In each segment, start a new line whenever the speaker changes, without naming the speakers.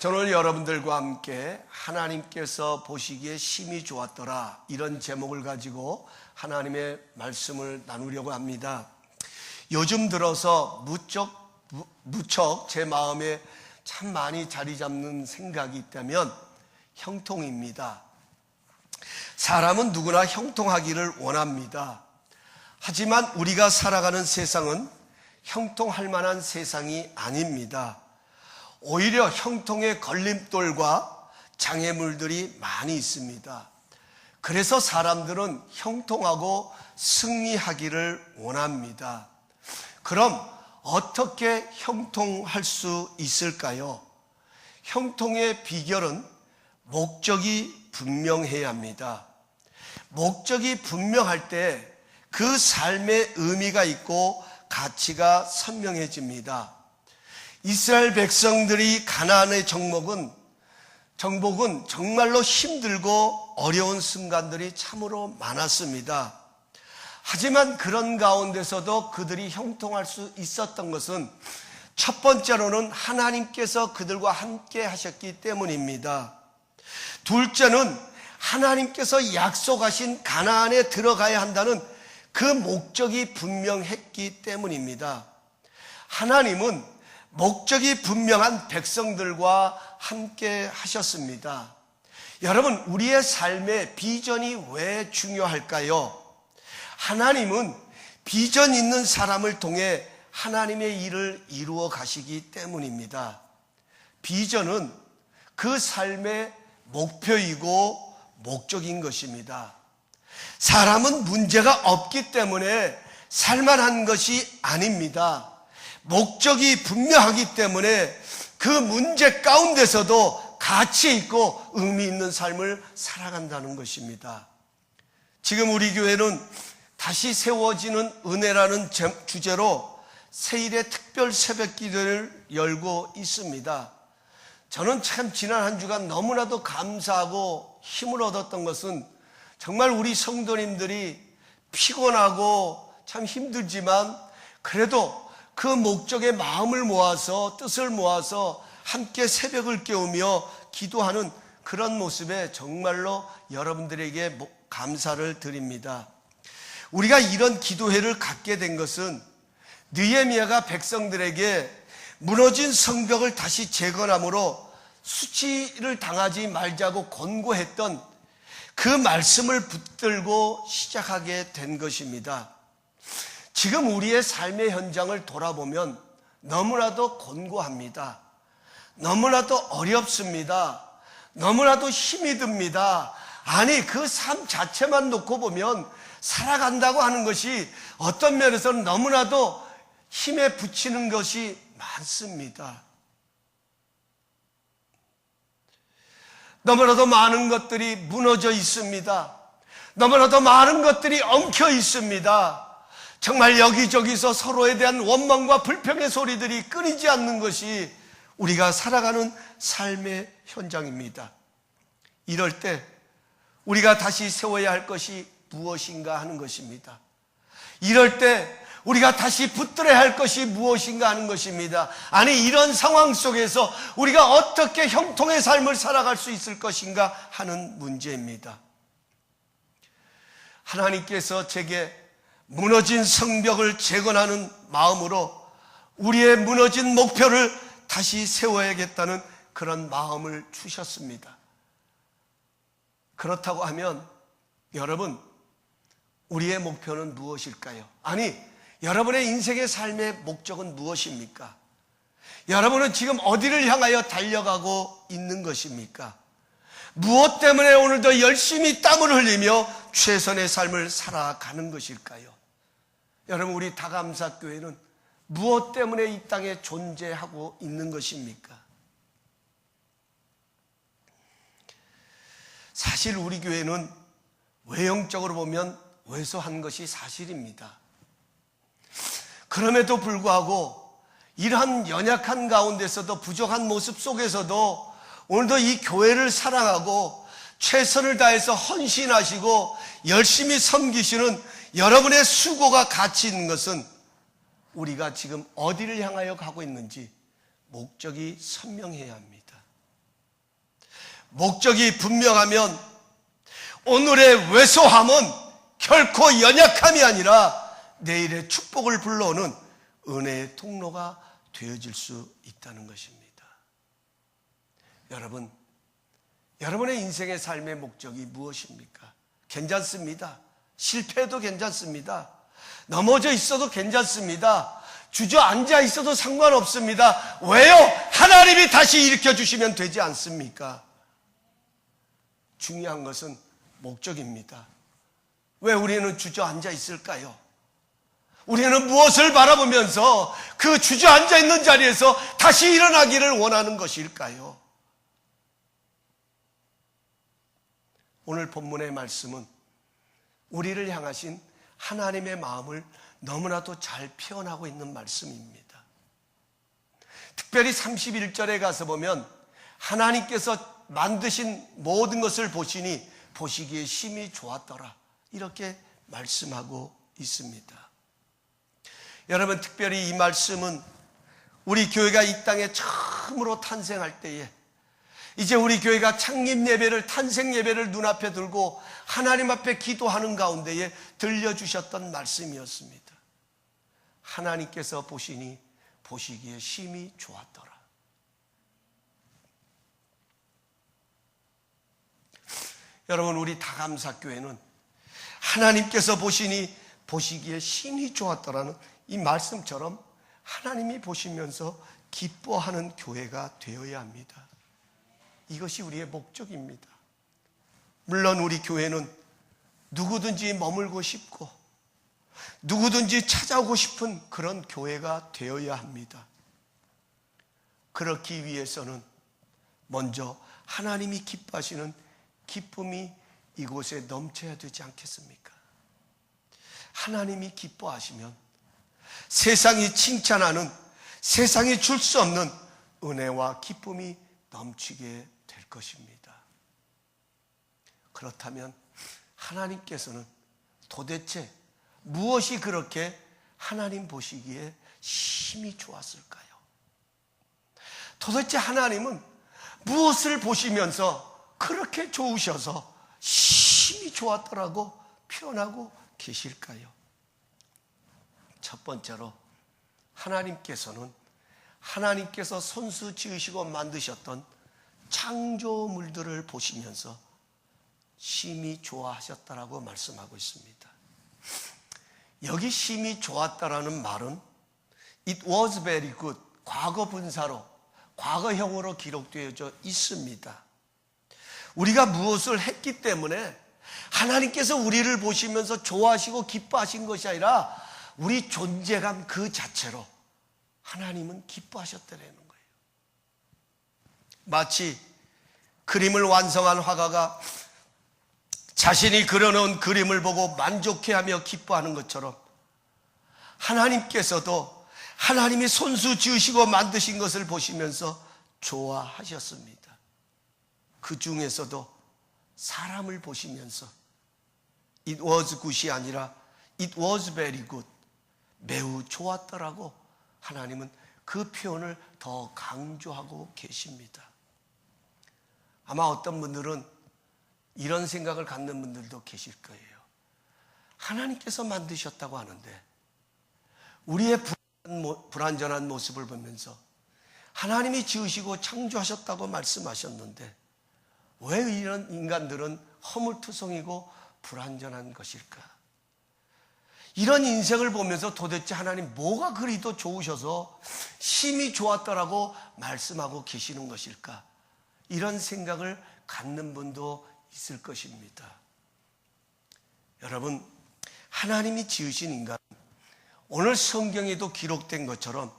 저는 오늘 여러분들과 함께 하나님께서 보시기에 심히 좋았더라, 이런 제목을 가지고 하나님의 말씀을 나누려고 합니다. 요즘 들어서 무척 제 마음에 참 많이 자리 잡는 생각이 있다면 형통입니다. 사람은 누구나 형통하기를 원합니다. 하지만 우리가 살아가는 세상은 형통할 만한 세상이 아닙니다. 오히려 형통의 걸림돌과 장애물들이 많이 있습니다. 그래서 사람들은 형통하고 승리하기를 원합니다. 그럼 어떻게 형통할 수 있을까요? 형통의 비결은 목적이 분명해야 합니다. 목적이 분명할 때 그 삶의 의미가 있고 가치가 선명해집니다. 이스라엘 백성들이 가나안의 정복은 정말로 힘들고 어려운 순간들이 참으로 많았습니다. 하지만 그런 가운데서도 그들이 형통할 수 있었던 것은 첫 번째로는 하나님께서 그들과 함께 하셨기 때문입니다. 둘째는 하나님께서 약속하신 가나안에 들어가야 한다는 그 목적이 분명했기 때문입니다. 하나님은 목적이 분명한 백성들과 함께 하셨습니다. 여러분, 우리의 삶의 비전이 왜 중요할까요? 하나님은 비전 있는 사람을 통해 하나님의 일을 이루어 가시기 때문입니다. 비전은 그 삶의 목표이고 목적인 것입니다. 사람은 문제가 없기 때문에 살만한 것이 아닙니다. 목적이 분명하기 때문에 그 문제 가운데서도 가치 있고 의미 있는 삶을 살아간다는 것입니다. 지금 우리 교회는 다시 세워지는 은혜라는 주제로 세일의 특별 새벽 기도를 열고 있습니다. 저는 참 지난 한 주간 너무나도 감사하고 힘을 얻었던 것은 정말 우리 성도님들이 피곤하고 참 힘들지만 그래도 그 목적에 마음을 모아서 뜻을 모아서 함께 새벽을 깨우며 기도하는 그런 모습에 정말로 여러분들에게 감사를 드립니다. 우리가 이런 기도회를 갖게 된 것은 느헤미야가 백성들에게 무너진 성벽을 다시 재건함으로 수치를 당하지 말자고 권고했던 그 말씀을 붙들고 시작하게 된 것입니다. 지금 우리의 삶의 현장을 돌아보면 너무나도 곤고합니다. 너무나도 어렵습니다. 너무나도 힘이 듭니다. 아니, 그 삶 자체만 놓고 보면 살아간다고 하는 것이 어떤 면에서는 너무나도 힘에 부치는 것이 많습니다. 너무나도 많은 것들이 무너져 있습니다. 너무나도 많은 것들이 엉켜 있습니다. 정말 여기저기서 서로에 대한 원망과 불평의 소리들이 끊이지 않는 것이 우리가 살아가는 삶의 현장입니다. 이럴 때 우리가 다시 세워야 할 것이 무엇인가 하는 것입니다. 이럴 때 우리가 다시 붙들어야 할 것이 무엇인가 하는 것입니다. 아니, 이런 상황 속에서 우리가 어떻게 형통의 삶을 살아갈 수 있을 것인가 하는 문제입니다. 하나님께서 제게 무너진 성벽을 재건하는 마음으로 우리의 무너진 목표를 다시 세워야겠다는 그런 마음을 주셨습니다. 그렇다고 하면 여러분, 우리의 목표는 무엇일까요? 아니, 여러분의 인생의 삶의 목적은 무엇입니까? 여러분은 지금 어디를 향하여 달려가고 있는 것입니까? 무엇 때문에 오늘도 열심히 땀을 흘리며 최선의 삶을 살아가는 것일까요? 여러분, 우리 다감사교회는 무엇 때문에 이 땅에 존재하고 있는 것입니까? 사실 우리 교회는 외형적으로 보면 왜소한 것이 사실입니다. 그럼에도 불구하고 이러한 연약한 가운데서도 부족한 모습 속에서도 오늘도 이 교회를 사랑하고 최선을 다해서 헌신하시고 열심히 섬기시는 여러분의 수고가 가치 있는 것은 우리가 지금 어디를 향하여 가고 있는지 목적이 선명해야 합니다. 목적이 분명하면 오늘의 왜소함은 결코 연약함이 아니라 내일의 축복을 불러오는 은혜의 통로가 되어질 수 있다는 것입니다. 여러분, 여러분의 인생의 삶의 목적이 무엇입니까? 괜찮습니다. 실패해도 괜찮습니다. 넘어져 있어도 괜찮습니다. 주저앉아 있어도 상관없습니다. 왜요? 하나님이 다시 일으켜주시면 되지 않습니까? 중요한 것은 목적입니다. 왜 우리는 주저앉아 있을까요? 우리는 무엇을 바라보면서 그 주저앉아 있는 자리에서 다시 일어나기를 원하는 것일까요? 오늘 본문의 말씀은 우리를 향하신 하나님의 마음을 너무나도 잘 표현하고 있는 말씀입니다. 특별히 31절에 가서 보면 하나님께서 만드신 모든 것을 보시니 보시기에 심히 좋았더라, 이렇게 말씀하고 있습니다. 여러분, 특별히 이 말씀은 우리 교회가 이 땅에 처음으로 탄생할 때에 이제 우리 교회가 창립 예배를, 탄생 예배를 눈앞에 두고 하나님 앞에 기도하는 가운데에 들려주셨던 말씀이었습니다. 하나님께서 보시니 보시기에 심히 좋았더라. 여러분, 우리 다감사교회는 하나님께서 보시니 보시기에 심히 좋았더라는 이 말씀처럼 하나님이 보시면서 기뻐하는 교회가 되어야 합니다. 이것이 우리의 목적입니다. 물론 우리 교회는 누구든지 머물고 싶고 누구든지 찾아오고 싶은 그런 교회가 되어야 합니다. 그렇기 위해서는 먼저 하나님이 기뻐하시는 기쁨이 이곳에 넘쳐야 되지 않겠습니까? 하나님이 기뻐하시면 세상이 칭찬하는, 세상이 줄 수 없는 은혜와 기쁨이 넘치게 될 것입니다. 그렇다면 하나님께서는 도대체 무엇이 그렇게 하나님 보시기에 심히 좋았을까요? 도대체 하나님은 무엇을 보시면서 그렇게 좋으셔서 심히 좋았더라고 표현하고 계실까요? 첫 번째로 하나님께서 손수 지으시고 만드셨던 창조물들을 보시면서 심히 좋아하셨다라고 말씀하고 있습니다. 여기 심히 좋았다라는 말은 It was very good, 과거 분사로, 과거형으로 기록되어져 있습니다. 우리가 무엇을 했기 때문에 하나님께서 우리를 보시면서 좋아하시고 기뻐하신 것이 아니라 우리 존재감 그 자체로 하나님은 기뻐하셨다는 거예요. 마치 그림을 완성한 화가가 자신이 그려놓은 그림을 보고 만족해하며 기뻐하는 것처럼 하나님께서도 하나님이 손수 지으시고 만드신 것을 보시면서 좋아하셨습니다. 그 중에서도 사람을 보시면서 It was good이 아니라 It was very good, 매우 좋았더라고 하나님은 그 표현을 더 강조하고 계십니다. 아마 어떤 분들은 이런 생각을 갖는 분들도 계실 거예요. 하나님께서 만드셨다고 하는데 우리의 불완전한 모습을 보면서 하나님이 지으시고 창조하셨다고 말씀하셨는데 왜 이런 인간들은 허물투성이고 불완전한 것일까? 이런 인생을 보면서 도대체 하나님 뭐가 그리도 좋으셔서 심히 좋았더라고 말씀하고 계시는 것일까? 이런 생각을 갖는 분도 있을 것입니다. 여러분, 하나님이 지으신 인간, 오늘 성경에도 기록된 것처럼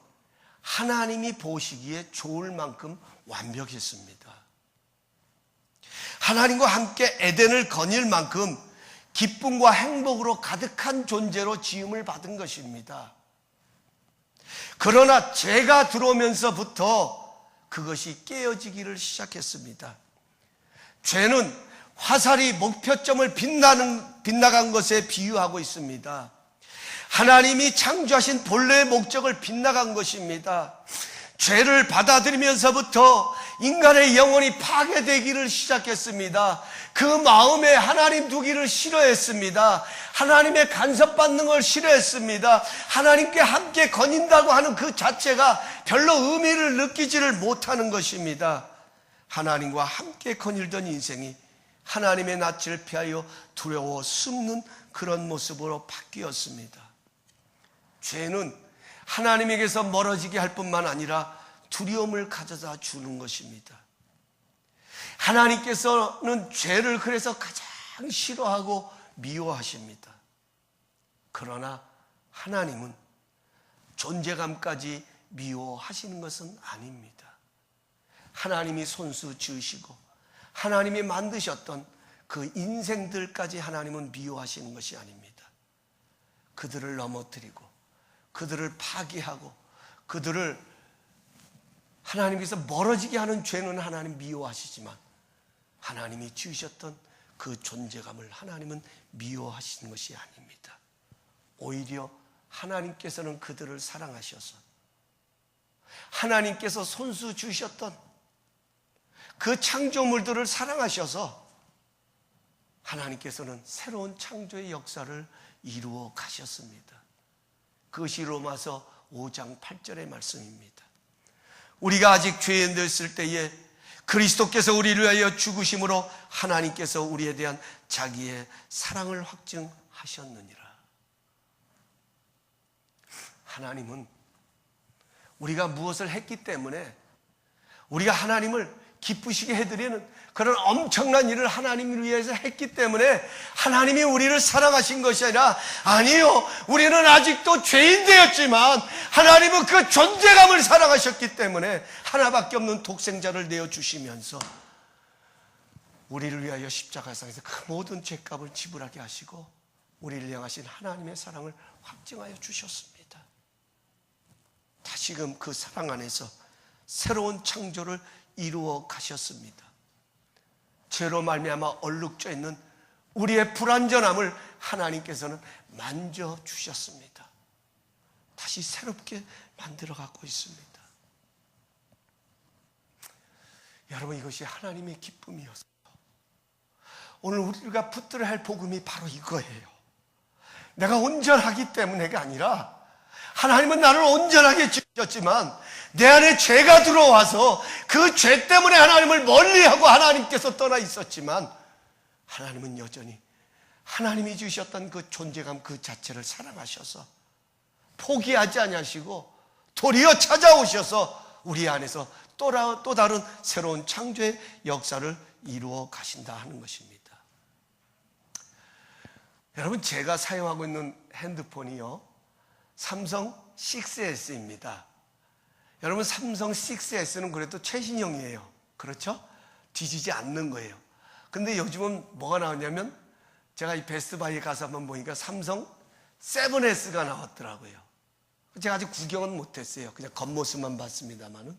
하나님이 보시기에 좋을 만큼 완벽했습니다. 하나님과 함께 에덴을 거닐 만큼 기쁨과 행복으로 가득한 존재로 지음을 받은 것입니다. 그러나 죄가 들어오면서부터 그것이 깨어지기를 시작했습니다. 죄는 화살이 목표점을 빗나간 것에 비유하고 있습니다. 하나님이 창조하신 본래의 목적을 빗나간 것입니다. 죄를 받아들이면서부터 인간의 영혼이 파괴되기를 시작했습니다. 그 마음에 하나님 두기를 싫어했습니다. 하나님의 간섭받는 걸 싫어했습니다. 하나님께 함께 거닌다고 하는 그 자체가 별로 의미를 느끼지를 못하는 것입니다. 하나님과 함께 거닐던 인생이 하나님의 낯을 피하여 두려워 숨는 그런 모습으로 바뀌었습니다. 죄는 하나님에게서 멀어지게 할 뿐만 아니라 두려움을 가져다 주는 것입니다. 하나님께서는 죄를 그래서 가장 싫어하고 미워하십니다. 그러나 하나님은 존재감까지 미워하시는 것은 아닙니다. 하나님이 손수 지으시고 하나님이 만드셨던 그 인생들까지 하나님은 미워하시는 것이 아닙니다. 그들을 넘어뜨리고 그들을 파괴하고 그들을 하나님께서 멀어지게 하는 죄는 하나님 미워하시지만 하나님이 지으셨던 그 존재감을 하나님은 미워하시는 것이 아닙니다. 오히려 하나님께서는 그들을 사랑하셔서 하나님께서 손수 주셨던 그 창조물들을 사랑하셔서 하나님께서는 새로운 창조의 역사를 이루어 가셨습니다. 그것이 로마서 5장 8절의 말씀입니다. 우리가 아직 죄인되었을 때에 그리스도께서 우리를 위하여 죽으심으로 하나님께서 우리에 대한 자기의 사랑을 확증하셨느니라. 하나님은 우리가 무엇을 했기 때문에 우리가 하나님을 기쁘시게 해드리는 그런 엄청난 일을 하나님을 위해서 했기 때문에 하나님이 우리를 사랑하신 것이 아니라, 아니요, 우리는 아직도 죄인 되었지만 하나님은 그 존재감을 사랑하셨기 때문에 하나밖에 없는 독생자를 내어주시면서 우리를 위하여 십자가상에서 그 모든 죄값을 지불하게 하시고 우리를 향하신 하나님의 사랑을 확증하여 주셨습니다. 다시금 그 사랑 안에서 새로운 창조를 이루어 가셨습니다. 죄로 말미암아 얼룩져 있는 우리의 불완전함을 하나님께서는 만져주셨습니다. 다시 새롭게 만들어가고 있습니다. 여러분, 이것이 하나님의 기쁨이었어요. 오늘 우리가 붙들어야 할 복음이 바로 이거예요. 내가 온전하기 때문에가 아니라 하나님은 나를 온전하게 지으셨지만 내 안에 죄가 들어와서 그 죄 때문에 하나님을 멀리하고 하나님께서 떠나 있었지만 하나님은 여전히 하나님이 주셨던 그 존재감 그 자체를 사랑하셔서 포기하지 아니하시고 도리어 찾아오셔서 우리 안에서 또 다른 새로운 창조의 역사를 이루어 가신다 하는 것입니다. 여러분, 제가 사용하고 있는 핸드폰이요, 삼성 6S입니다. 여러분, 삼성 6S는 그래도 최신형이에요. 그렇죠? 뒤지지 않는 거예요. 근데 요즘은 뭐가 나왔냐면, 제가 이 베스트바이에 가서 한번 보니까 삼성 7S가 나왔더라고요. 제가 아직 구경은 못했어요. 그냥 겉모습만 봤습니다만은.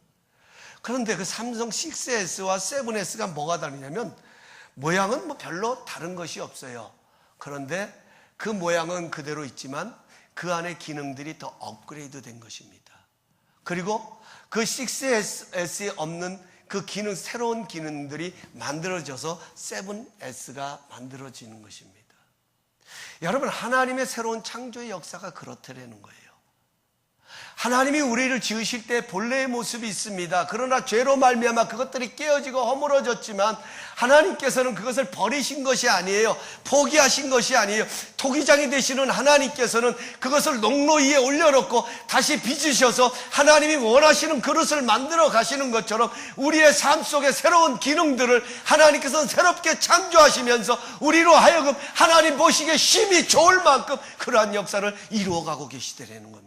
그런데 그 삼성 6S와 7S가 뭐가 다르냐면, 모양은 뭐 별로 다른 것이 없어요. 그런데 그 모양은 그대로 있지만 그 안에 기능들이 더 업그레이드 된 것입니다. 그리고 그 6S에 없는 그 기능, 새로운 기능들이 만들어져서 7S가 만들어지는 것입니다. 여러분, 하나님의 새로운 창조의 역사가 그렇다라는 거예요. 하나님이 우리를 지으실 때 본래의 모습이 있습니다. 그러나 죄로 말미암아 그것들이 깨어지고 허물어졌지만 하나님께서는 그것을 버리신 것이 아니에요. 포기하신 것이 아니에요. 토기장이 되시는 하나님께서는 그것을 농로 위에 올려놓고 다시 빚으셔서 하나님이 원하시는 그릇을 만들어 가시는 것처럼 우리의 삶 속에 새로운 기능들을 하나님께서는 새롭게 창조하시면서 우리로 하여금 하나님 보시기에 심히 좋을 만큼 그러한 역사를 이루어가고 계시더라는 겁니다.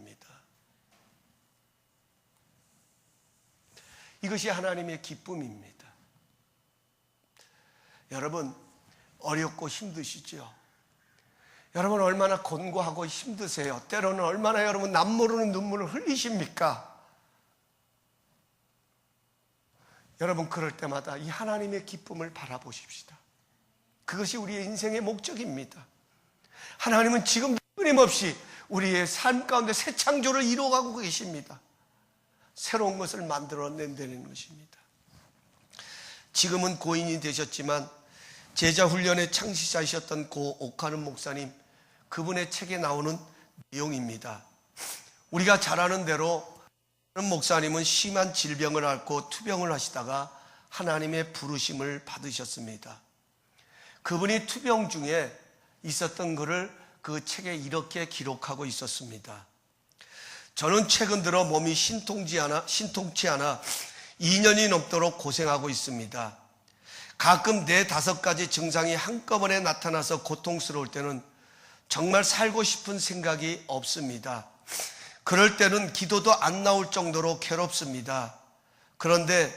이것이 하나님의 기쁨입니다. 여러분, 어렵고 힘드시죠? 여러분, 얼마나 곤고하고 힘드세요? 때로는 얼마나 여러분 남모르는 눈물을 흘리십니까? 여러분, 그럴 때마다 이 하나님의 기쁨을 바라보십시다. 그것이 우리의 인생의 목적입니다. 하나님은 지금 끊임없이 우리의 삶 가운데 새 창조를 이루어가고 계십니다. 새로운 것을 만들어낸다는 것입니다. 지금은 고인이 되셨지만 제자 훈련의 창시자이셨던 고 오카는 목사님, 그분의 책에 나오는 내용입니다. 우리가 잘 아는 대로 목사님은 심한 질병을 앓고 투병을 하시다가 하나님의 부르심을 받으셨습니다. 그분이 투병 중에 있었던 것을 그 책에 이렇게 기록하고 있었습니다. 저는 최근 들어 몸이 신통치 않아 2년이 넘도록 고생하고 있습니다. 가끔 4-5가지 증상이 한꺼번에 나타나서 고통스러울 때는 정말 살고 싶은 생각이 없습니다. 그럴 때는 기도도 안 나올 정도로 괴롭습니다. 그런데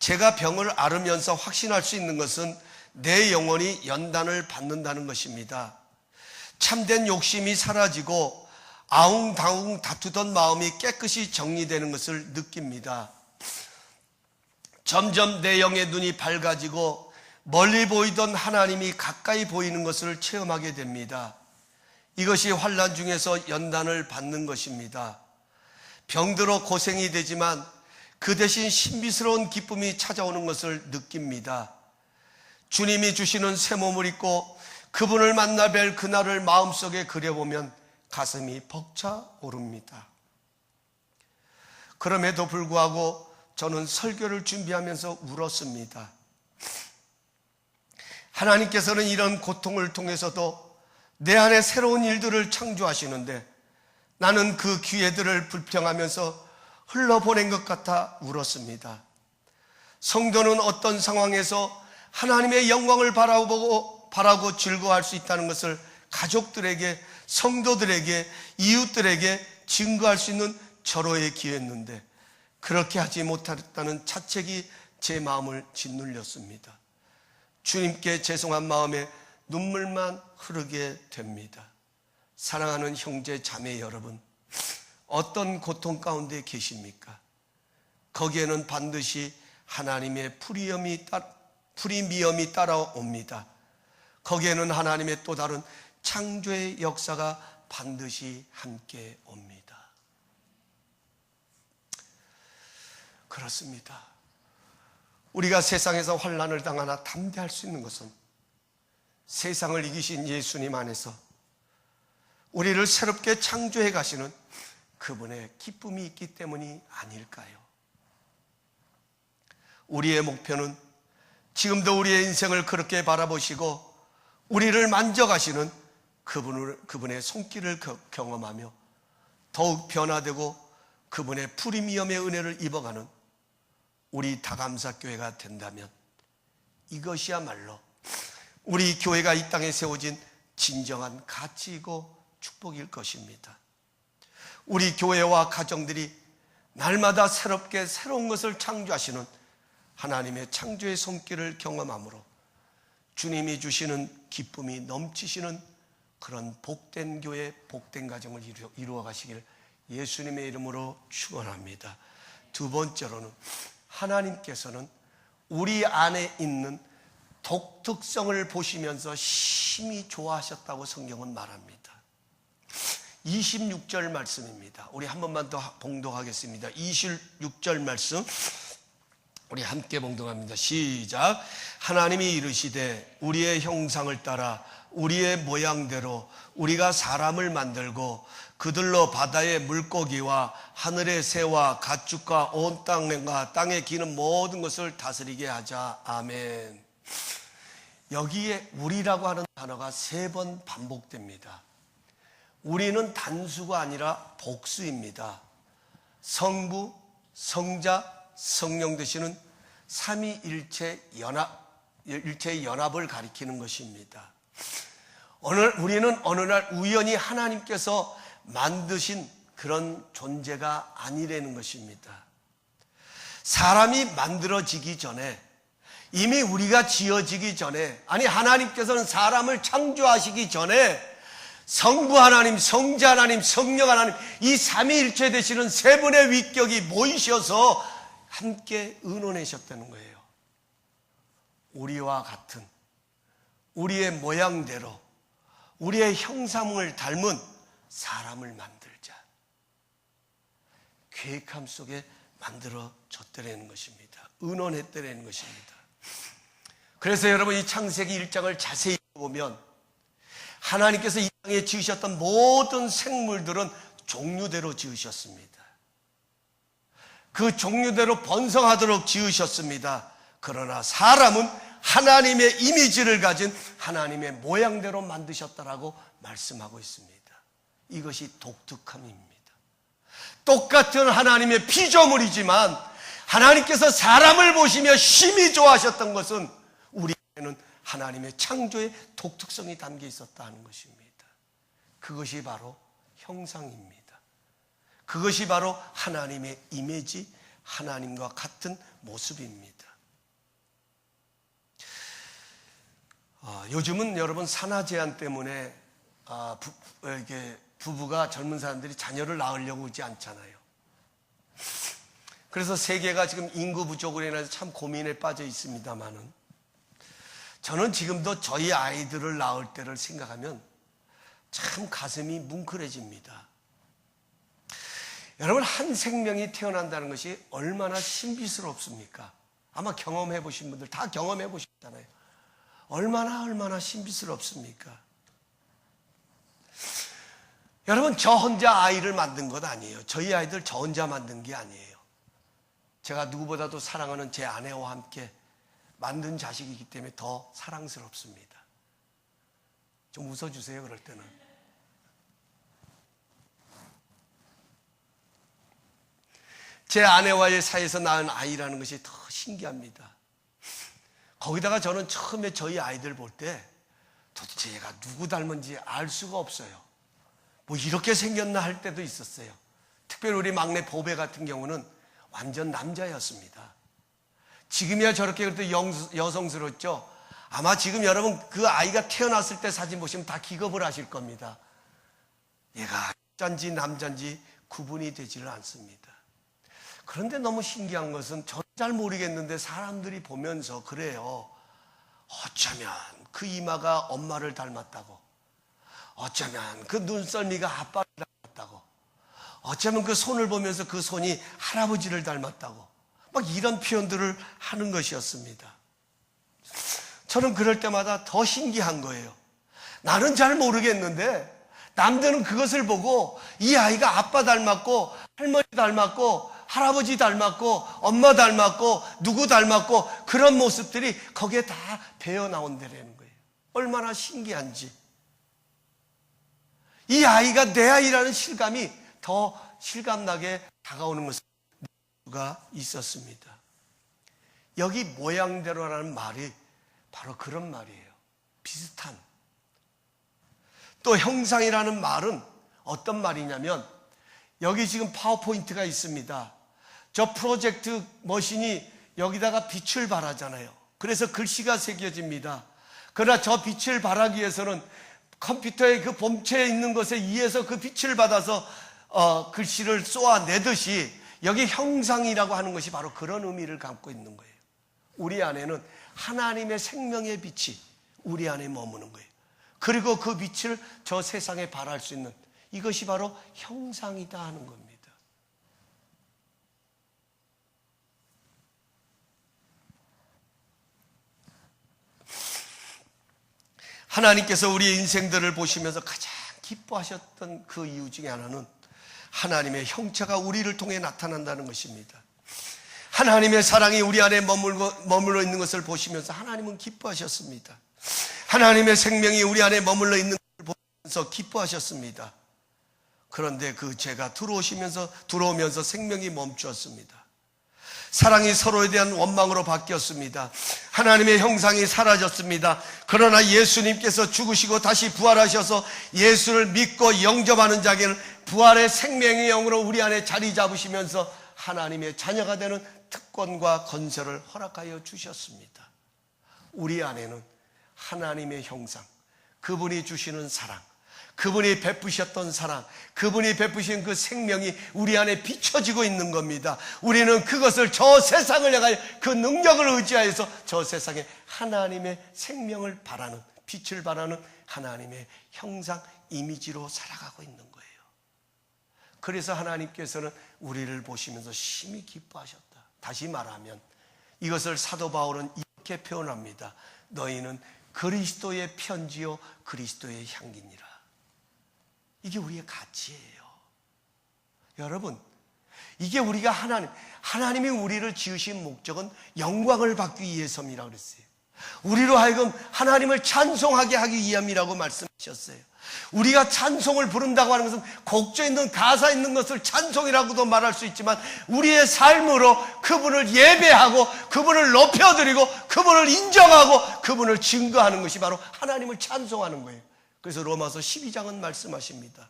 제가 병을 앓으면서 확신할 수 있는 것은 내 영혼이 연단을 받는다는 것입니다. 참된 욕심이 사라지고 아웅다웅 다투던 마음이 깨끗이 정리되는 것을 느낍니다. 점점 내 영의 눈이 밝아지고 멀리 보이던 하나님이 가까이 보이는 것을 체험하게 됩니다. 이것이 환난 중에서 연단을 받는 것입니다. 병들어 고생이 되지만 그 대신 신비스러운 기쁨이 찾아오는 것을 느낍니다. 주님이 주시는 새 몸을 입고 그분을 만나 뵐 그날을 마음속에 그려보면 가슴이 벅차오릅니다. 그럼에도 불구하고 저는 설교를 준비하면서 울었습니다. 하나님께서는 이런 고통을 통해서도 내 안에 새로운 일들을 창조하시는데 나는 그 기회들을 불평하면서 흘러보낸 것 같아 울었습니다. 성도는 어떤 상황에서 하나님의 영광을 바라고 즐거워할 수 있다는 것을 가족들에게, 성도들에게, 이웃들에게 증거할 수 있는 절호의 기회였는데 그렇게 하지 못했다는 자책이 제 마음을 짓눌렸습니다. 주님께 죄송한 마음에 눈물만 흐르게 됩니다. 사랑하는 형제 자매 여러분, 어떤 고통 가운데 계십니까? 거기에는 반드시 하나님의 프리미엄이 따라옵니다. 거기에는 하나님의 또 다른 창조의 역사가 반드시 함께 옵니다. 그렇습니다. 우리가 세상에서 환난을 당하나 담대할 수 있는 것은 세상을 이기신 예수님 안에서 우리를 새롭게 창조해 가시는 그분의 기쁨이 있기 때문이 아닐까요? 우리의 목표는 지금도 우리의 인생을 그렇게 바라보시고 우리를 만져가시는 그분의 손길을 경험하며 더욱 변화되고 그분의 프리미엄의 은혜를 입어가는 우리 다감사교회가 된다면 이것이야말로 우리 교회가 이 땅에 세워진 진정한 가치이고 축복일 것입니다. 우리 교회와 가정들이 날마다 새롭게 새로운 것을 창조하시는 하나님의 창조의 손길을 경험함으로 주님이 주시는 기쁨이 넘치시는 그런 복된 교회, 복된 가정을 이루어 가시길 예수님의 이름으로 축원합니다. 두 번째로는 하나님께서는 우리 안에 있는 독특성을 보시면서 심히 좋아하셨다고 성경은 말합니다. 26절 말씀입니다. 우리 한 번만 더 봉독하겠습니다. 26절 말씀 우리 함께 봉독합니다. 시작. 하나님이 이르시되 우리의 형상을 따라 우리의 모양대로 우리가 사람을 만들고 그들로 바다의 물고기와 하늘의 새와 가축과 온 땅과 땅에 기는 모든 것을 다스리게 하자. 아멘. 여기에 우리라고 하는 단어가 3번 반복됩니다. 우리는 단수가 아니라 복수입니다. 성부, 성자, 성령 되시는 삼위일체의 연합을 가리키는 것입니다. 우리는 어느 날 우연히 하나님께서 만드신 그런 존재가 아니라는 것입니다. 사람이 만들어지기 전에, 이미 우리가 지어지기 전에, 아니 하나님께서는 사람을 창조하시기 전에 성부 하나님, 성자 하나님, 성령 하나님, 이 삼위일체 되시는 세 분의 위격이 모이셔서 함께 의논하셨다는 거예요. 우리와 같은, 우리의 모양대로, 우리의 형상을 닮은 사람을 만들자. 계획함 속에 만들어졌다는 것입니다. 의논했다는 것입니다. 그래서 여러분 이 창세기 1장을 자세히 보면 하나님께서 이 땅에 지으셨던 모든 생물들은 종류대로 지으셨습니다. 그 종류대로 번성하도록 지으셨습니다. 그러나 사람은 하나님의 이미지를 가진 하나님의 모양대로 만드셨다라고 말씀하고 있습니다. 이것이 독특함입니다. 똑같은 하나님의 피조물이지만 하나님께서 사람을 보시며 심히 좋아하셨던 것은 우리에게는 하나님의 창조의 독특성이 담겨 있었다 하는 것입니다. 그것이 바로 형상입니다. 그것이 바로 하나님의 이미지, 하나님과 같은 모습입니다. 요즘은 여러분 산하 제한 때문에 부부가 젊은 사람들이 자녀를 낳으려고 하지 않잖아요. 그래서 세계가 지금 인구 부족으로 인해서 참 고민에 빠져 있습니다만은 저는 지금도 저희 아이들을 낳을 때를 생각하면 참 가슴이 뭉클해집니다. 여러분, 한 생명이 태어난다는 것이 얼마나 신비스럽습니까? 아마 경험해 보신 분들 다 경험해 보셨잖아요. 얼마나 신비스럽습니까? 여러분, 저 혼자 아이를 만든 것 아니에요. 저희 아이들 저 혼자 만든 게 아니에요. 제가 누구보다도 사랑하는 제 아내와 함께 만든 자식이기 때문에 더 사랑스럽습니다. 좀 웃어주세요, 그럴 때는. 제 아내와의 사이에서 낳은 아이라는 것이 더 신기합니다. 거기다가 저는 처음에 저희 아이들 볼 때 도대체 얘가 누구 닮은지 알 수가 없어요. 뭐 이렇게 생겼나 할 때도 있었어요. 특별히 우리 막내 보배 같은 경우는 완전 남자였습니다. 지금이야 저렇게 그래도 여성스럽죠. 아마 지금 여러분 그 아이가 태어났을 때 사진 보시면 다 기겁을 하실 겁니다. 얘가 여잔지 남잔지 구분이 되지를 않습니다. 그런데 너무 신기한 것은 저는 잘 모르겠는데 사람들이 보면서 그래요. 어쩌면 그 이마가 엄마를 닮았다고, 어쩌면 그 눈썰미가 아빠를 닮았다고, 어쩌면 그 손을 보면서 그 손이 할아버지를 닮았다고, 막 이런 표현들을 하는 것이었습니다. 저는 그럴 때마다 더 신기한 거예요. 나는 잘 모르겠는데 남들은 그것을 보고 이 아이가 아빠 닮았고 할머니 닮았고 할아버지 닮았고 엄마 닮았고 누구 닮았고 그런 모습들이 거기에 다 배어 나온다는 거예요. 얼마나 신기한지. 이 아이가 내 아이라는 실감이 더 실감나게 다가오는 것을 볼 수가 있었습니다. 여기 모양대로라는 말이 바로 그런 말이에요. 비슷한. 또 형상이라는 말은 어떤 말이냐면 여기 지금 파워포인트가 있습니다. 저 프로젝트 머신이 여기다가 빛을 발하잖아요. 그래서 글씨가 새겨집니다. 그러나 저 빛을 발하기 위해서는 컴퓨터의 그 본체에 있는 것에 의해서 그 빛을 받아서 글씨를 쏘아내듯이 여기 형상이라고 하는 것이 바로 그런 의미를 담고 있는 거예요. 우리 안에는 하나님의 생명의 빛이 우리 안에 머무는 거예요. 그리고 그 빛을 저 세상에 발할 수 있는 이것이 바로 형상이다 하는 겁니다. 하나님께서 우리의 인생들을 보시면서 가장 기뻐하셨던 그 이유 중에 하나는 하나님의 형체가 우리를 통해 나타난다는 것입니다. 하나님의 사랑이 우리 안에 머물러 있는 것을 보시면서 하나님은 기뻐하셨습니다. 하나님의 생명이 우리 안에 머물러 있는 것을 보면서 기뻐하셨습니다. 그런데 그 죄가 들어오면서 생명이 멈추었습니다. 사랑이 서로에 대한 원망으로 바뀌었습니다. 하나님의 형상이 사라졌습니다. 그러나 예수님께서 죽으시고 다시 부활하셔서 예수를 믿고 영접하는 자에게는 부활의 생명의 영으로 우리 안에 자리 잡으시면서 하나님의 자녀가 되는 특권과 건설을 허락하여 주셨습니다. 우리 안에는 하나님의 형상, 그분이 주시는 사랑, 그분이 베푸셨던 사랑, 그분이 베푸신 그 생명이 우리 안에 비춰지고 있는 겁니다. 우리는 그것을 저 세상을 향하여 그 능력을 의지하여서 저 세상에 하나님의 생명을 바라는, 빛을 바라는 하나님의 형상, 이미지로 살아가고 있는 거예요. 그래서 하나님께서는 우리를 보시면서 심히 기뻐하셨다. 다시 말하면 이것을 사도 바울은 이렇게 표현합니다. 너희는 그리스도의 편지요 그리스도의 향기니라. 이게 우리의 가치예요. 여러분, 이게 우리가 하나님이 우리를 지으신 목적은 영광을 받기 위해서입니다 그랬어요. 우리로 하여금 하나님을 찬송하게 하기 위함이라고 말씀하셨어요. 우리가 찬송을 부른다고 하는 것은 곡조 있는 가사 있는 것을 찬송이라고도 말할 수 있지만 우리의 삶으로 그분을 예배하고 그분을 높여드리고 그분을 인정하고 그분을 증거하는 것이 바로 하나님을 찬송하는 거예요. 그래서 로마서 12장은 말씀하십니다.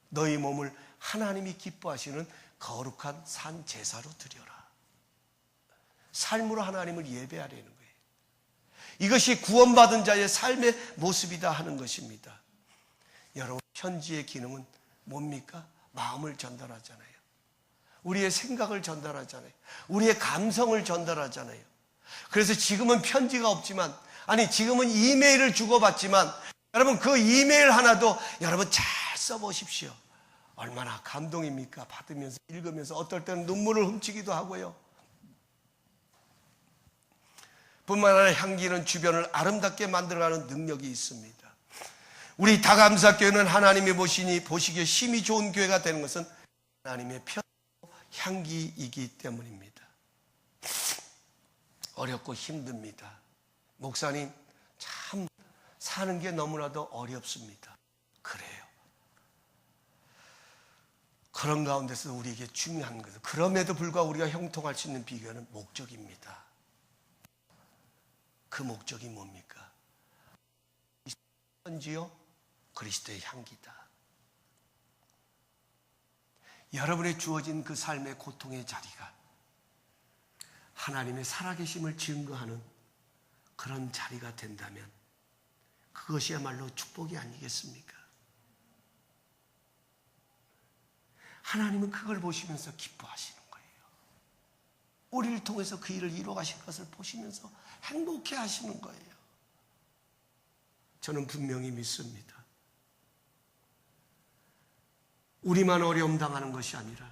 너희 몸을 하나님이 기뻐하시는 거룩한 산 제사로 드려라. 삶으로 하나님을 예배하려는 거예요. 이것이 구원받은 자의 삶의 모습이다 하는 것입니다. 여러분, 편지의 기능은 뭡니까? 마음을 전달하잖아요. 우리의 생각을 전달하잖아요. 우리의 감성을 전달하잖아요. 그래서 지금은 편지가 없지만, 지금은 이메일을 주고받지만, 여러분 그 이메일 하나도 여러분 잘 써보십시오. 얼마나 감동입니까? 받으면서 읽으면서 어떨 때는 눈물을 훔치기도 하고요. 뿐만 아니라 향기는 주변을 아름답게 만들어가는 능력이 있습니다. 우리 다감사교회는 하나님이 보시기에 힘이 좋은 교회가 되는 것은 하나님의 편지요 향기이기 때문입니다. 어렵고 힘듭니다. 목사님, 참 사는 게 너무나도 어렵습니다. 그래요. 그런 가운데서 우리에게 중요한 것은, 그럼에도 불구하고 우리가 형통할 수 있는 비결은 목적입니다. 그 목적이 뭡니까? 편지요 그리스도의 향기다. 여러분의 주어진 그 삶의 고통의 자리가 하나님의 살아계심을 증거하는 그런 자리가 된다면 그것이야말로 축복이 아니겠습니까? 하나님은 그걸 보시면서 기뻐하시는 거예요. 우리를 통해서 그 일을 이루어가신 것을 보시면서 행복해 하시는 거예요. 저는 분명히 믿습니다. 우리만 어려움 당하는 것이 아니라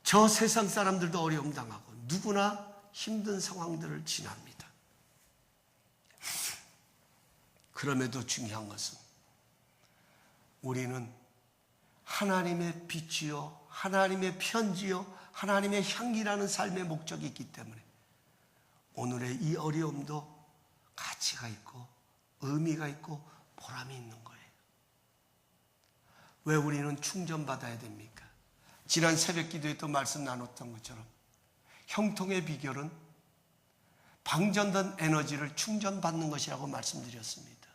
저 세상 사람들도 어려움 당하고 누구나 힘든 상황들을 지납니다. 그럼에도 중요한 것은 우리는 하나님의 빛이요, 하나님의 편지요, 하나님의 향기라는 삶의 목적이 있기 때문에 오늘의 이 어려움도 가치가 있고 의미가 있고 보람이 있는 거예요. 왜 우리는 충전받아야 됩니까? 지난 새벽 기도에 또 말씀 나눴던 것처럼 형통의 비결은 방전된 에너지를 충전받는 것이라고 말씀드렸습니다.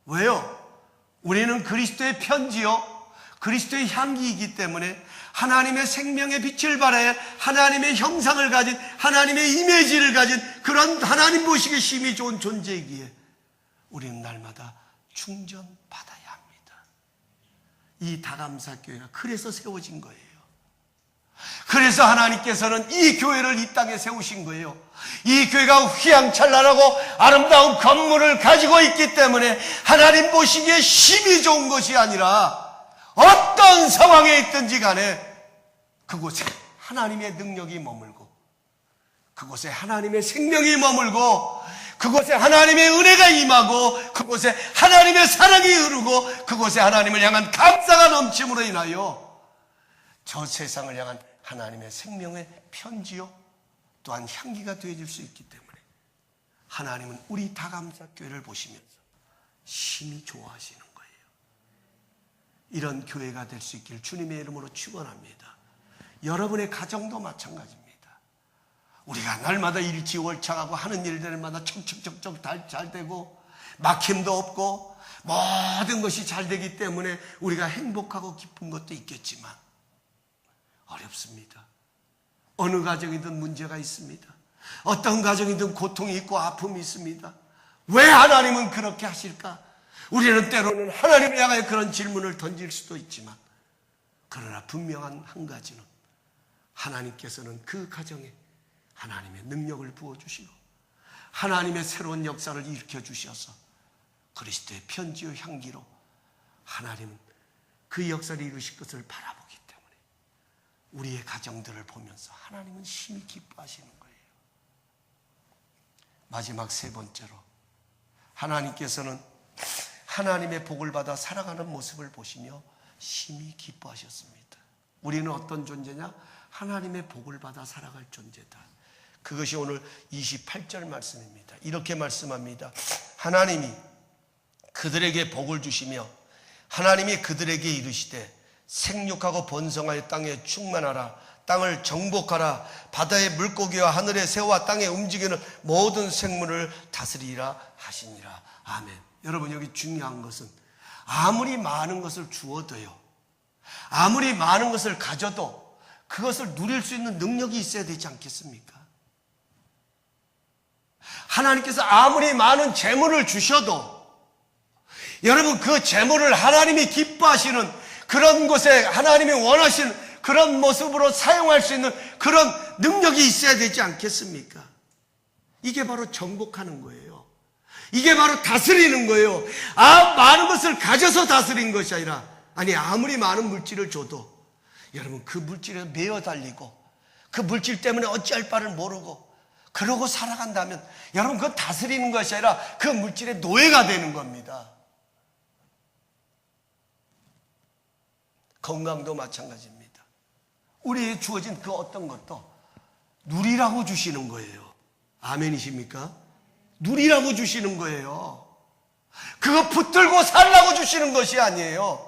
왜요? 우리는 그리스도의 편지요 그리스도의 향기이기 때문에 하나님의 생명의 빛을 발하여 하나님의 형상을 가진 하나님의 이미지를 가진 그런 하나님 보시기에 힘이 좋은 존재이기에 우리는 날마다 충전받아야 합니다. 이 다감사교회가 그래서 세워진 거예요. 그래서 하나님께서는 이 교회를 이 땅에 세우신 거예요. 이 교회가 휘황찬란하고 아름다운 건물을 가지고 있기 때문에 하나님 보시기에 힘이 좋은 것이 아니라 어떤 상황에 있든지 간에 그곳에 하나님의 능력이 머물고 그곳에 하나님의 생명이 머물고 그곳에 하나님의 은혜가 임하고 그곳에 하나님의 사랑이 흐르고 그곳에 하나님을 향한 감사가 넘침으로 인하여 저 세상을 향한 하나님의 생명의 편지요 또한 향기가 되어질 수 있기 때문에 하나님은 우리 다감사교회를 보시면서 심히 좋아하시는 거예요. 이런 교회가 될 수 있기를 주님의 이름으로 축원합니다. 여러분의 가정도 마찬가지입니다. 우리가 날마다 일치월창하고 하는 일들마다 척척척척 잘 되고 막힘도 없고 모든 것이 잘 되기 때문에 우리가 행복하고 기쁜 것도 있겠지만 어렵습니다. 어느 가정이든 문제가 있습니다. 어떤 가정이든 고통이 있고 아픔이 있습니다. 왜 하나님은 그렇게 하실까? 우리는 때로는 하나님을 향하여 그런 질문을 던질 수도 있지만 그러나 분명한 한 가지는 하나님께서는 그 가정에 하나님의 능력을 부어주시고 하나님의 새로운 역사를 일으켜 주셔서 그리스도의 편지의 향기로 하나님은 그 역사를 이루실 것을 바라보기 때문에 우리의 가정들을 보면서 하나님은 심히 기뻐하시는 거예요. 마지막 세 번째로, 하나님께서는 하나님의 복을 받아 살아가는 모습을 보시며 심히 기뻐하셨습니다. 우리는 어떤 존재냐? 하나님의 복을 받아 살아갈 존재다. 그것이 오늘 28절 말씀입니다. 이렇게 말씀합니다. 하나님이 그들에게 복을 주시며 하나님이 그들에게 이르시되 생육하고 번성하여 땅에 충만하라, 땅을 정복하라, 바다의 물고기와 하늘의 새와 땅에 움직이는 모든 생물을 다스리라 하시니라. 아멘. 여러분, 여기 중요한 것은 아무리 많은 것을 주어도요, 아무리 많은 것을 가져도 그것을 누릴 수 있는 능력이 있어야 되지 않겠습니까? 하나님께서 아무리 많은 재물을 주셔도 여러분, 그 재물을 하나님이 기뻐하시는 그런 곳에 하나님이 원하시는 그런 모습으로 사용할 수 있는 그런 능력이 있어야 되지 않겠습니까? 이게 바로 정복하는 거예요. 이게 바로 다스리는 거예요. 많은 것을 가져서 다스린 것이 아니라, 아무리 많은 물질을 줘도 여러분, 그 물질에 매어 달리고 그 물질 때문에 어찌할 바를 모르고 그러고 살아간다면 여러분, 그건 다스리는 것이 아니라 그 물질의 노예가 되는 겁니다. 건강도 마찬가지입니다. 우리에게 주어진 그 어떤 것도 누리라고 주시는 거예요. 아멘이십니까? 누리라고 주시는 거예요. 그거 붙들고 살라고 주시는 것이 아니에요.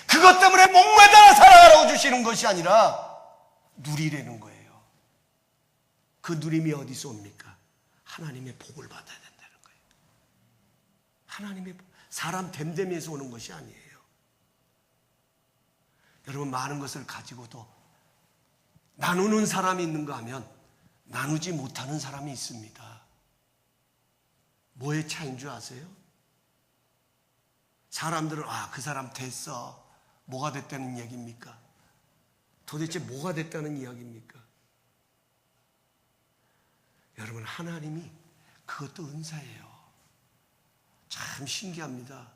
그것 때문에 목매달아 살아가라고 주시는 것이 아니라 누리라는 거예요. 그 누림이 어디서 옵니까? 하나님의 복을 받아야 된다는 거예요. 하나님의 복, 사람 됨됨이에서 오는 것이 아니에요. 여러분, 많은 것을 가지고도 나누는 사람이 있는가 하면 나누지 못하는 사람이 있습니다. 뭐의 차이인 줄 아세요? 사람들은 그 사람 됐어. 뭐가 됐다는 얘기입니까? 도대체 뭐가 됐다는 이야기입니까? 여러분, 하나님이 그것도 은사예요. 참 신기합니다.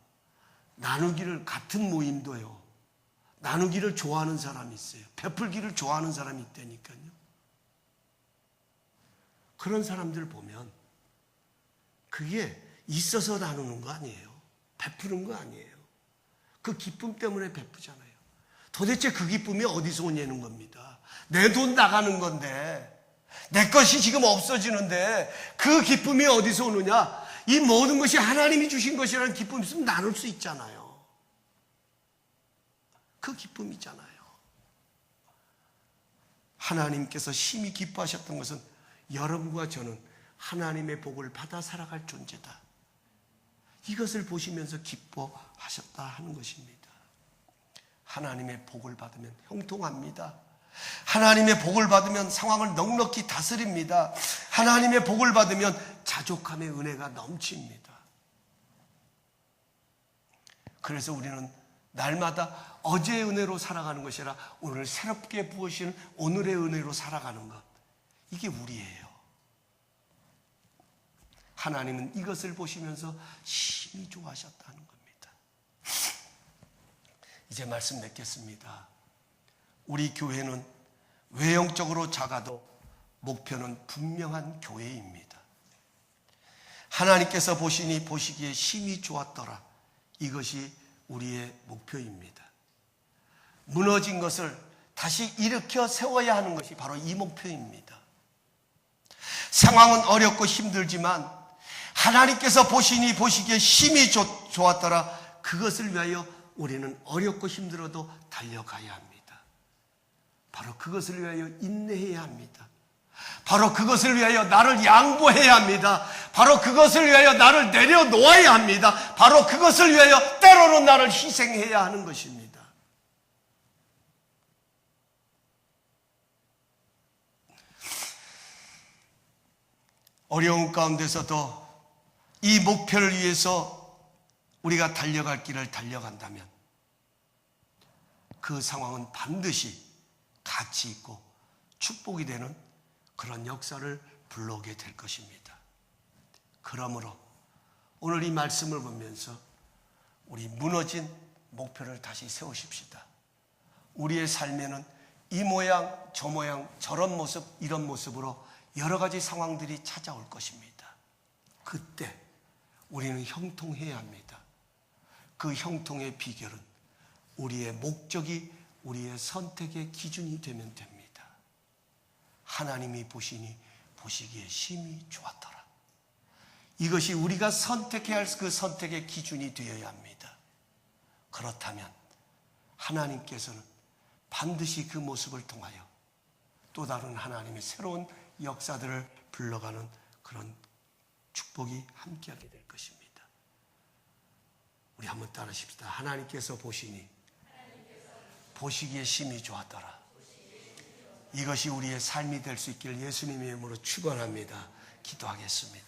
나누기를, 같은 모임도요, 나누기를 좋아하는 사람이 있어요. 베풀기를 좋아하는 사람이 있다니까요. 그런 사람들 보면 그게 있어서 나누는 거 아니에요. 베푸는 거 아니에요. 그 기쁨 때문에 베푸잖아요. 도대체 그 기쁨이 어디서 오냐는 겁니다. 내 돈 나가는 건데, 내 것이 지금 없어지는데 그 기쁨이 어디서 오느냐? 이 모든 것이 하나님이 주신 것이라는 기쁨이 있으면 나눌 수 있잖아요. 그 기쁨이잖아요. 하나님께서 심히 기뻐하셨던 것은 여러분과 저는 하나님의 복을 받아 살아갈 존재다, 이것을 보시면서 기뻐하셨다 하는 것입니다. 하나님의 복을 받으면 형통합니다. 하나님의 복을 받으면 상황을 넉넉히 다스립니다. 하나님의 복을 받으면 자족함의 은혜가 넘칩니다. 그래서 우리는 날마다 어제의 은혜로 살아가는 것이 아니라 오늘 새롭게 부으시는 오늘의 은혜로 살아가는 것, 이게 우리예요. 하나님은 이것을 보시면서 심히 좋아하셨다는 겁니다. 이제 말씀 맺겠습니다. 우리 교회는 외형적으로 작아도 목표는 분명한 교회입니다. 하나님께서 보시기에 심히 좋았더라, 이것이 우리의 목표입니다. 무너진 것을 다시 일으켜 세워야 하는 것이 바로 이 목표입니다. 상황은 어렵고 힘들지만 하나님께서 보시기에 심히 좋았더라, 그것을 위하여 우리는 어렵고 힘들어도 달려가야 합니다. 바로 그것을 위하여 인내해야 합니다. 바로 그것을 위하여 나를 양보해야 합니다. 바로 그것을 위하여 나를 내려놓아야 합니다. 바로 그것을 위하여 때로는 나를 희생해야 하는 것입니다. 어려운 가운데서도 이 목표를 위해서 우리가 달려갈 길을 달려간다면 그 상황은 반드시 가치 있고 축복이 되는 그런 역사를 불러오게 될 것입니다. 그러므로 오늘 이 말씀을 보면서 우리 무너진 목표를 다시 세우십시다. 우리의 삶에는 이 모양 저 모양 저런 모습 이런 모습으로 여러 가지 상황들이 찾아올 것입니다. 그때 우리는 형통해야 합니다. 그 형통의 비결은 우리의 목적이 우리의 선택의 기준이 되면 됩니다. 하나님이 보시니 보시기에 심히 좋았더라. 이것이 우리가 선택해야 할 그 선택의 기준이 되어야 합니다. 그렇다면 하나님께서는 반드시 그 모습을 통하여 또 다른 하나님의 새로운 역사들을 불러가는 그런 축복이 함께하게 될 것입니다. 우리 한번 따르십시다. 하나님께서 보시니 보시기에 심히 좋았더라. 이것이 우리의 삶이 될 수 있기를 예수님의 이름으로 축원합니다. 기도하겠습니다.